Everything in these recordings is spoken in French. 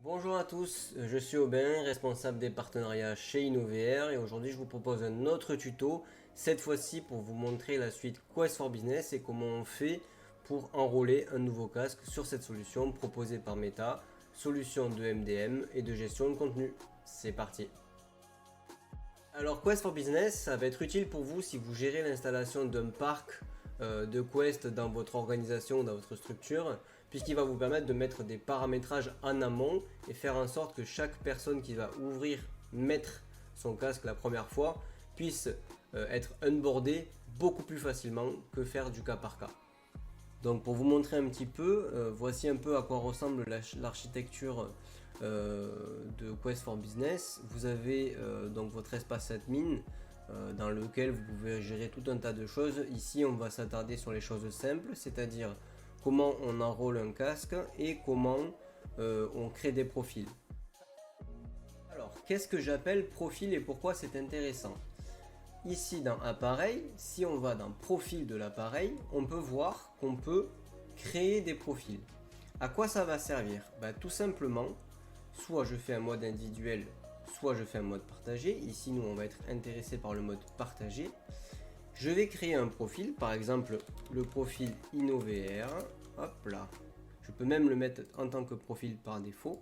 Bonjour à tous, je suis Aubin, responsable des partenariats chez InnoVR et aujourd'hui je vous propose un autre tuto, cette fois-ci pour vous montrer la suite Quest for Business et comment on fait pour enrôler un nouveau casque sur cette solution proposée par Meta, solution de MDM et de gestion de contenu. C'est parti. Alors Quest for Business, ça va être utile pour vous si vous gérez l'installation d'un parc de Quest dans votre organisation, dans votre structure, puisqu'il va vous permettre de mettre des paramétrages en amont et faire en sorte que chaque personne qui va mettre son casque la première fois, puisse être onboardée beaucoup plus facilement que faire du cas par cas. Donc pour vous montrer un petit peu, voici un peu à quoi ressemble l'architecture de Quest for Business. Vous avez donc votre espace admin dans lequel vous pouvez gérer tout un tas de choses. Ici on va s'attarder sur les choses simples, c'est-à-dire comment on enrôle un casque et comment on crée des profils. Alors qu'est-ce que j'appelle profil et pourquoi c'est intéressant? Ici dans appareil, si on va dans profil de l'appareil, on peut voir qu'on peut créer des profils. À quoi ça va servir? Tout simplement, soit je fais un mode individuel, soit je fais un mode partagé. Ici nous on va être intéressé par le mode partagé. Je vais créer un profil, par exemple le profil InnoVR. Hop là. Je peux même le mettre en tant que profil par défaut.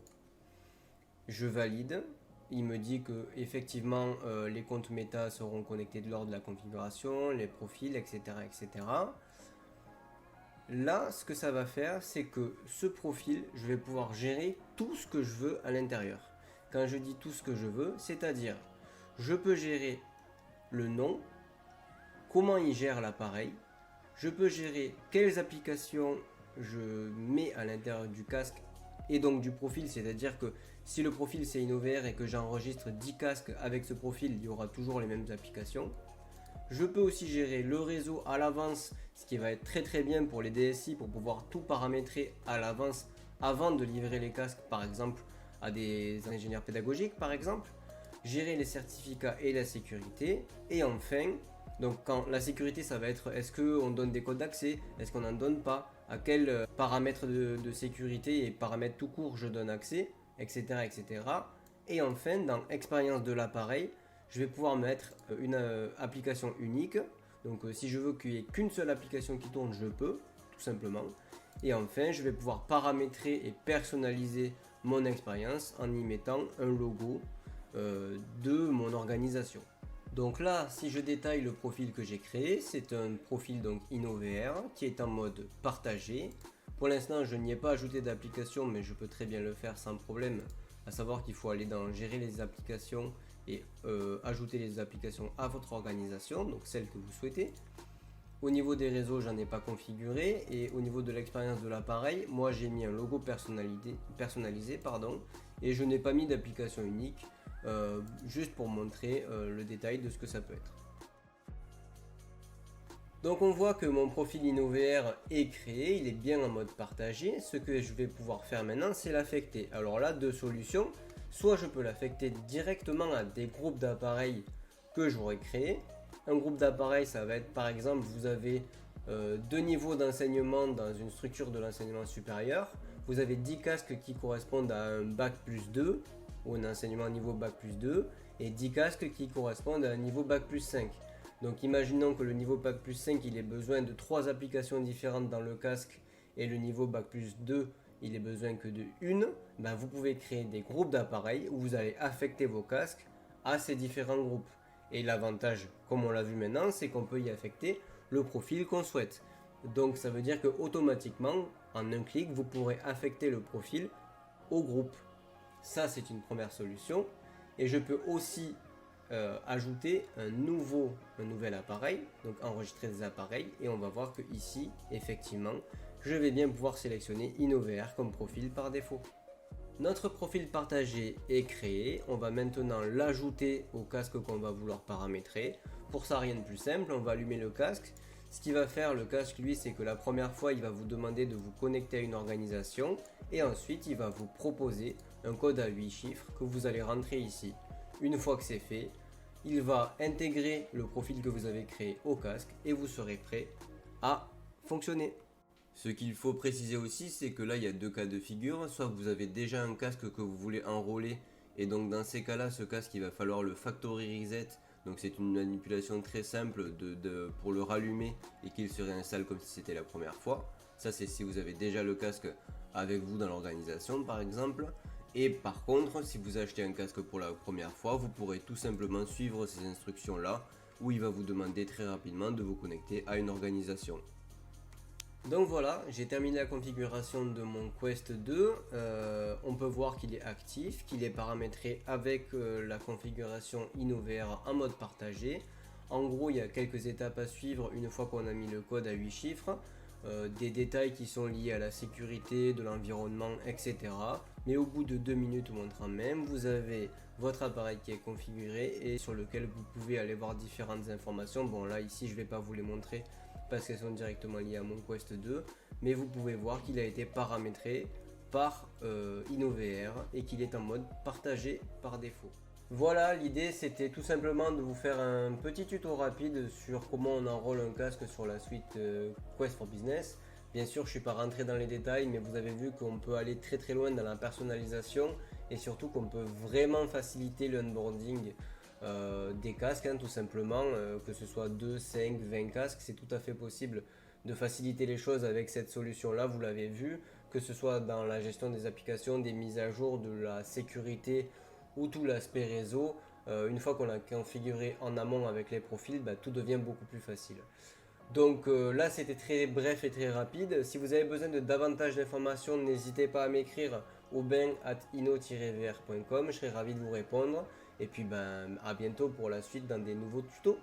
Je valide. Il me dit que effectivement les comptes Meta seront connectés lors de la configuration, les profils, etc., etc. Là, ce que ça va faire, c'est que ce profil, je vais pouvoir gérer tout ce que je veux à l'intérieur. Quand je dis tout ce que je veux, c'est-à-dire, je peux gérer le nom, comment il gère l'appareil, je peux gérer quelles applications je mets à l'intérieur du casque et donc du profil, c'est-à-dire que si le profil c'est InnoVR et que j'enregistre 10 casques avec ce profil, il y aura toujours les mêmes applications. Je peux aussi gérer le réseau à l'avance, ce qui va être très bien pour les DSI pour pouvoir tout paramétrer à l'avance avant de livrer les casques, par exemple à des ingénieurs pédagogiques par exemple. Gérer les certificats et la sécurité. Et enfin, donc quand la sécurité ça va être est-ce qu'on donne des codes d'accès, est-ce qu'on n'en donne pas, à quels paramètres de sécurité et paramètres tout court je donne accès, etc. etc. Et enfin dans expérience de l'appareil, je vais pouvoir mettre une application unique. Donc si je veux qu'il n'y ait qu'une seule application qui tourne, je peux, tout simplement. Et enfin, je vais pouvoir paramétrer et personnaliser mon expérience en y mettant un logo de mon organisation. Donc là, si je détaille le profil que j'ai créé, c'est un profil donc InnoVR qui est en mode partagé. Pour l'instant, je n'y ai pas ajouté d'application, mais je peux très bien le faire sans problème. À savoir qu'il faut aller dans gérer les applications et ajouter les applications à votre organisation, donc celles que vous souhaitez. Au niveau des réseaux, j'en ai pas configuré et au niveau de l'expérience de l'appareil, moi j'ai mis un logo personnalisé et je n'ai pas mis d'application unique, juste pour montrer le détail de ce que ça peut être. Donc on voit que mon profil InnoVR est créé, il est bien en mode partagé. Ce que je vais pouvoir faire maintenant, c'est l'affecter. Alors là, deux solutions. Soit je peux l'affecter directement à des groupes d'appareils que j'aurais créés. Un groupe d'appareils, ça va être par exemple, vous avez deux niveaux d'enseignement dans une structure de l'enseignement supérieur. Vous avez 10 casques qui correspondent à un bac plus 2 ou un enseignement niveau bac plus 2 et 10 casques qui correspondent à un niveau bac plus 5. Donc imaginons que le niveau bac plus 5 il ait besoin de 3 applications différentes dans le casque et le niveau bac plus 2 il ait besoin que de une, vous pouvez créer des groupes d'appareils où vous allez affecter vos casques à ces différents groupes. Et l'avantage, comme on l'a vu maintenant, c'est qu'on peut y affecter le profil qu'on souhaite. Donc ça veut dire que automatiquement, en un clic, vous pourrez affecter le profil au groupe. Ça c'est une première solution. Et je peux aussi ajouter un nouvel appareil, donc enregistrer des appareils, et on va voir que ici, effectivement, je vais bien pouvoir sélectionner InnoVR comme profil par défaut. Notre profil partagé est créé, on va maintenant l'ajouter au casque qu'on va vouloir paramétrer. Pour ça, rien de plus simple, on va allumer le casque. Ce qu'il va faire le casque, lui, c'est que la première fois, il va vous demander de vous connecter à une organisation et ensuite, il va vous proposer un code à 8 chiffres que vous allez rentrer ici. Une fois que c'est fait, il va intégrer le profil que vous avez créé au casque et vous serez prêt à fonctionner. Ce qu'il faut préciser aussi, c'est que là, il y a deux cas de figure. Soit vous avez déjà un casque que vous voulez enrôler, et donc dans ces cas-là, ce casque, il va falloir le factory reset. Donc c'est une manipulation très simple pour le rallumer et qu'il se réinstalle comme si c'était la première fois. Ça, c'est si vous avez déjà le casque avec vous dans l'organisation, par exemple. Et par contre, si vous achetez un casque pour la première fois, vous pourrez tout simplement suivre ces instructions-là, où il va vous demander très rapidement de vous connecter à une organisation. Donc voilà, j'ai terminé la configuration de mon Quest 2. On peut voir qu'il est actif, qu'il est paramétré avec la configuration InnoVR en mode partagé. En gros, il y a quelques étapes à suivre une fois qu'on a mis le code à 8 chiffres. Des détails qui sont liés à la sécurité, de l'environnement, etc. Mais au bout de 2 minutes montrant même, vous avez votre appareil qui est configuré et sur lequel vous pouvez aller voir différentes informations. Bon là ici je ne vais pas vous les montrer parce qu'elles sont directement liées à mon Quest 2, mais vous pouvez voir qu'il a été paramétré par InnoVR et qu'il est en mode partagé par défaut. Voilà, l'idée c'était tout simplement de vous faire un petit tuto rapide sur comment on enrôle un casque sur la suite Quest for Business. Bien sûr, je ne suis pas rentré dans les détails, mais vous avez vu qu'on peut aller très très loin dans la personnalisation et surtout qu'on peut vraiment faciliter le onboarding des casques, hein, tout simplement, que ce soit 2, 5, 20 casques, c'est tout à fait possible de faciliter les choses avec cette solution-là, vous l'avez vu, que ce soit dans la gestion des applications, des mises à jour, de la sécurité ou tout l'aspect réseau. Une fois qu'on l'a configuré en amont avec les profils, bah, tout devient beaucoup plus facile. Donc là c'était très bref et très rapide. Si vous avez besoin de davantage d'informations, n'hésitez pas à m'écrire au bain@inno-vr.com, je serai ravi de vous répondre. Et puis ben, à bientôt pour la suite dans des nouveaux tutos.